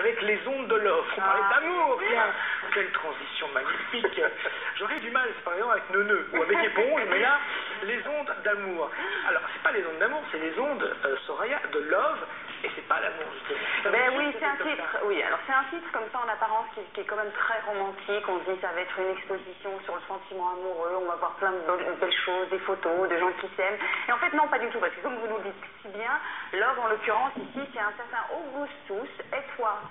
avec les ondes de Love. On parlait d'amour, tiens. Quelle transition magnifique. J'aurais du mal, par exemple, avec Neuneu ou avec Éponge, mais là, les ondes d'amour. Alors, c'est pas les ondes d'amour, c'est les ondes, Soraya, de Love, et c'est pas l'amour, justement. Ben oui, c'est un titre. Oui, alors c'est un titre comme ça en apparence qui est quand même très romantique. On se dit ça va être une exposition sur le sentiment amoureux. On va voir plein de belles choses, des photos, de gens qui s'aiment. Et en fait, non, pas du tout, parce que comme vous nous le dites si bien, Love, en l'occurrence, ici, c'est un certain Augustus Edward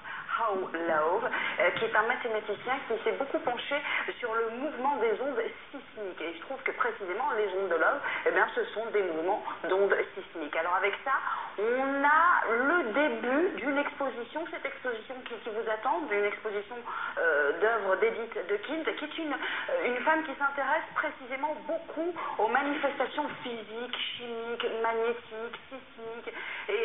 Love, qui est un mathématicien qui s'est beaucoup penché sur le mouvement des ondes sismiques. Et je trouve que précisément les ondes de Love, eh bien, ce sont des mouvements d'ondes sismiques. Alors avec ça, on a le début d'une exposition, cette exposition qui vous attend, d'une exposition d'œuvres d'Edith de Kind, qui est une femme qui s'intéresse précisément beaucoup aux manifestations physiques, chimiques, magnétiques, sismiques. Et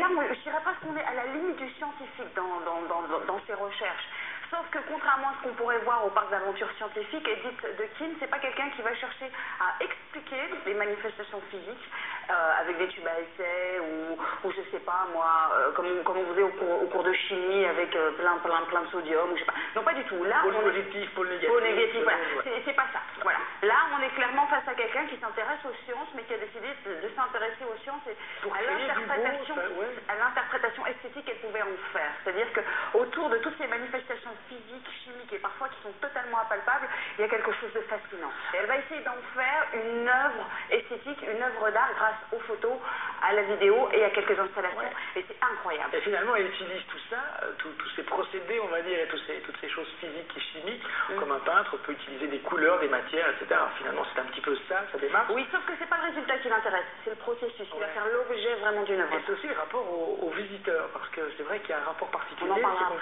là, je dirais presque qu'on est à la limite du scientifique dans ses recherches. Sauf que contrairement à ce qu'on pourrait voir au parc d'aventure scientifique, Edith de Kind, c'est pas quelqu'un qui va chercher à expliquer les manifestations physiques avec des tubes à essai ou je sais pas moi, comme on faisait au cours de chimie avec plein de sodium, ou je sais pas. Non, pas du tout. Là, pôle positif, pôle négatif. Pôle négatif, voilà. C'est pas ça. Voilà. Là, on est clairement face à quelqu'un qui s'intéresse aux sciences, mais qui a décidé de s'intéresser aux sciences et à l'interprétation esthétique qu'elle pouvait en faire. C'est-à-dire que autour de toutes ces manifestations physiques, chimiques et parfois qui sont totalement impalpables, il y a quelque chose de fascinant. Et elle va essayer d'en faire une œuvre esthétique, une œuvre d'art grâce aux photos, à la vidéo et à quelques installations. Ouais. Et c'est incroyable. Et finalement, elle utilise tout ça, tous ces procédés, on va dire, et toutes ces choses physiques et chimiques, comme un peintre peut utiliser des couleurs, des matières, etc. Finalement, c'est un petit peu ça, sa démarche. Oui, sauf que c'est pas le résultat qui l'intéresse, c'est le processus. Il va faire l'objet vraiment d'une œuvre. Et c'est aussi le rapport aux visiteurs, parce que c'est vrai qu'il y a un rapport particulier.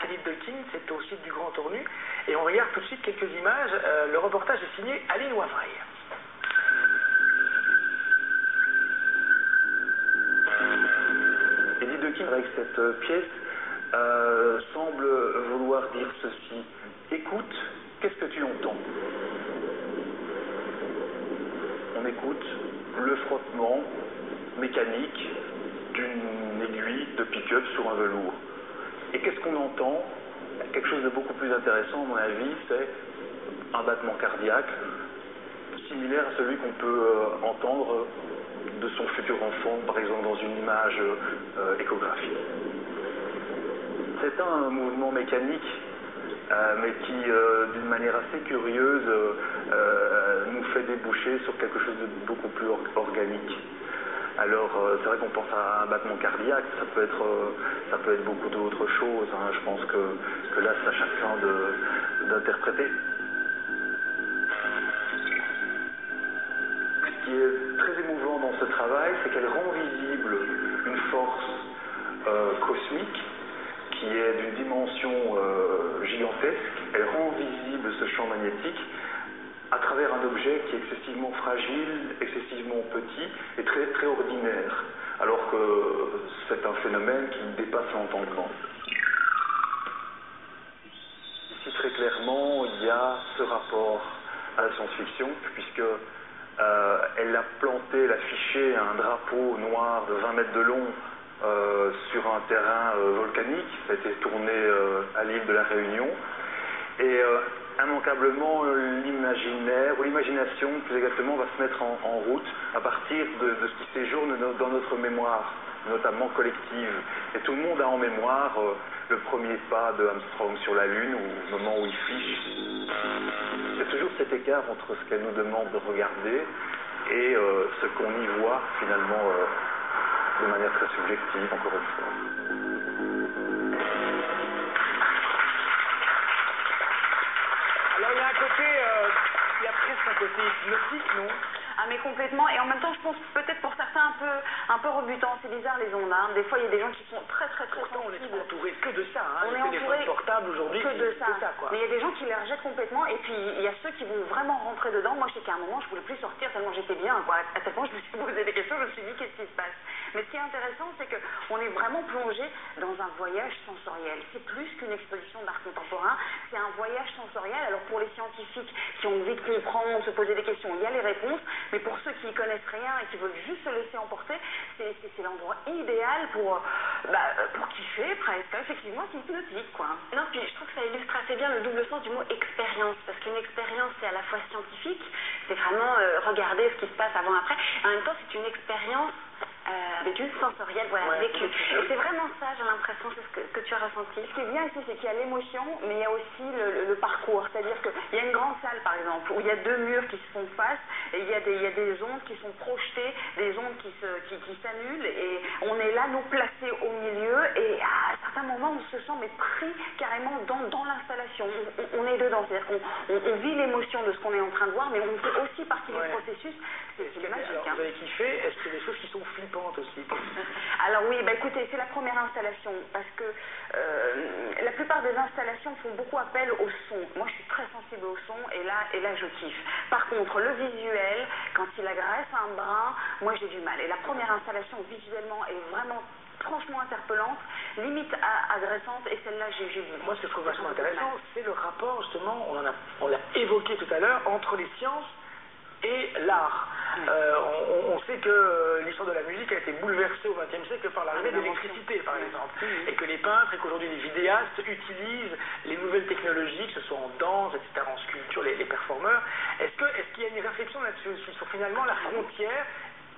C'est Edith de Kind, c'est au site du Grand Tournu. Et on regarde tout de suite quelques images. Le reportage est signé Aline Wavray. Edith de Kind, avec cette pièce, semble vouloir dire ceci. Écoute, qu'est-ce que tu entends? On écoute le frottement mécanique d'une aiguille de pick-up sur un velours. Et qu'est-ce qu'on entend? Quelque chose de beaucoup plus intéressant, à mon avis, c'est un battement cardiaque similaire à celui qu'on peut entendre de son futur enfant, par exemple dans une image échographique. C'est un mouvement mécanique, mais qui, d'une manière assez curieuse, nous fait déboucher sur quelque chose de beaucoup plus organique. Alors, c'est vrai qu'on pense à un battement cardiaque, ça peut être beaucoup d'autres choses, hein. Je pense que là, c'est à chacun d'interpréter. Ce qui est très émouvant dans ce travail, c'est qu'elle rend visible une force cosmique qui est d'une dimension gigantesque. Elle rend visible ce champ magnétique à travers un objet qui est excessivement fragile, excessivement petit et très, très ordinaire, alors que c'est un phénomène qui dépasse l'entendement. Ici, très clairement, il y a ce rapport à la science-fiction, puisque elle a planté, elle a affiché un drapeau noir de 20 mètres de long sur un terrain volcanique. Ça a été tourné à l'île de la Réunion. Et immanquablement, l'imaginaire, ou l'imagination plus exactement, va se mettre en route à partir de ce qui séjourne dans notre mémoire, notamment collective. Et tout le monde a en mémoire le premier pas de Armstrong sur la Lune, ou le moment où il fiche. Il y a toujours cet écart entre ce qu'elle nous demande de regarder et ce qu'on y voit finalement de manière très subjective, encore une fois. Alors il y a un côté, il y a presque un côté hypnotique, non? Ah mais complètement, et en même temps je pense peut-être pour certains un peu rebutant, c'est bizarre les ondes, hein. Des fois il y a des gens qui sont très Pourtant, sensibles. on est entouré que de ça, hein. On est Les téléphones entouré portables aujourd'hui, que de ça. quoi. Mais il y a des gens qui les rejettent complètement, et puis il y a ceux qui vont vraiment rentrer dedans. Moi je sais qu'à un moment je voulais plus sortir tellement j'étais bien, quoi. À tel point je me suis posé des questions, je me suis dit qu'est-ce qui se passe. Mais ce qui est intéressant, c'est qu'on est vraiment plongé dans un voyage sensoriel. C'est plus qu'une exposition d'art contemporain, c'est un voyage sensoriel. Alors pour les scientifiques qui ont envie de comprendre, se poser des questions, il y a les réponses, mais pour ceux qui n'y connaissent rien et qui veulent juste se laisser emporter, c'est l'endroit idéal pour kiffer presque. Effectivement, c'est hypnotique, quoi. Non, puis je trouve que ça illustre assez bien le double sens du mot expérience, parce qu'une expérience, c'est à la fois scientifique, c'est vraiment regarder ce qui se passe avant-après, en même temps, c'est une expérience vécue, sensorielle, voilà, vécue. Et c'est vraiment ça, j'ai l'impression, c'est ce que tu as ressenti. Ce qui est bien ici, c'est qu'il y a l'émotion, mais il y a aussi le parcours. C'est-à-dire qu'il y a une grande salle, par exemple, où il y a deux murs qui se font face, et il y a des ondes qui sont projetées, des ondes qui s'annulent, et on est là, nous, placés au milieu, et à certains moments, on se sent mais pris carrément dans l'installation. On est dedans, c'est-à-dire qu'on vit l'émotion de ce qu'on est en train de voir, mais on fait aussi partie du processus. C'est magique. Alors, vous avez kiffé, est-ce qu'il y a des choses qui sont flippantes aussi? Alors oui, écoutez, c'est la première installation, parce que la plupart des installations font beaucoup appel au son. Moi, je suis très sensible au son, et là, je kiffe. Par contre, le visuel, quand il agresse un brin, moi, j'ai du mal. Et la première installation, visuellement, est vraiment franchement interpellante, limite agressante, et celle-là, j'ai vu. Moi, ce que je trouve vachement intéressant, c'est le rapport, justement, on l'a évoqué tout à l'heure, entre les sciences et l'art. On sait que l'histoire de la musique a été bouleversée au XXe siècle par l'arrivée de l'électricité, par exemple, et que les peintres et qu'aujourd'hui les vidéastes utilisent les nouvelles technologies, que ce soit en danse, etc., en sculpture, les performeurs. Est-ce qu'il y a une réflexion là-dessus sur finalement la frontière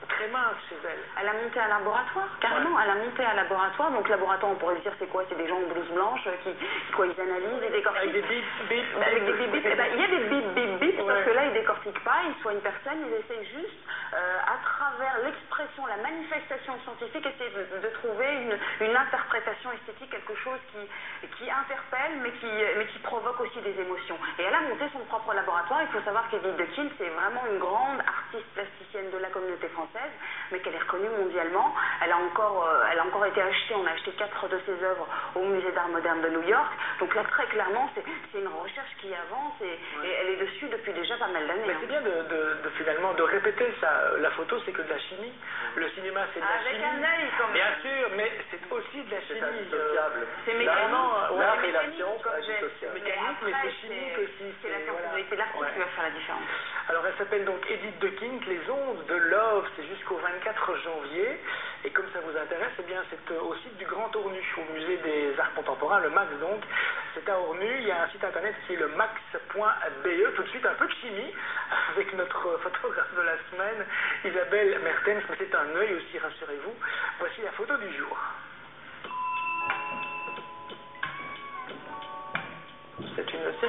très mince chez elle? Elle a monté un laboratoire, carrément. Elle a monté un laboratoire. Donc, laboratoire, on pourrait dire, c'est quoi? C'est des gens en blouse blanche qui ils analysent et décortiquent. Avec des bip, bip, avec des bip, bip. Il y a des bip, bip, bip, ouais. Parce que là, ils décortiquent pas, ils soignent personne, ils essayent juste, à travers l'expression, la manifestation scientifique, essayer de trouver une interprétation esthétique, quelque chose qui interpelle, mais qui provoque aussi des émotions. Et elle a monté son propre laboratoire. Il faut savoir qu'Edith de Kint, c'est vraiment une grande artiste plasticienne de la communauté française, mais qu'elle est reconnue mondialement. Elle a encore été achetée, on a acheté 4 de ses œuvres au musée d'art moderne de New York. Donc là, très clairement, c'est une recherche qui avance, et elle est dessus depuis déjà pas mal d'années. Mais c'est bien finalement de répéter ça. La photo, c'est que de la chimie. Le cinéma, c'est de la chimie. Avec un œil, quand même. Bien sûr, mais c'est aussi de la chimie. C'est indissociable. C'est mécanique. L'art et la science, indissociable. C'est mécanique, mais c'est chimique aussi. C'est la sensibilité de l'artiste qui va faire la différence. Alors, elle s'appelle donc Edith de Kint, Les ondes de Love. C'est jusqu'au 24 janvier. Et comme ça vous intéresse, eh bien, c'est au site du Grand Ornu, au musée des Arts Contemporains, le MAX donc. C'est à Ornu. Il y a un site internet qui est le max.be. Tout de suite, un peu de chimie avec notre photographe de la semaine, Isabelle Mertens. Mais c'est un œil aussi, rassurez-vous. Voici la photo du jour. C'est une série.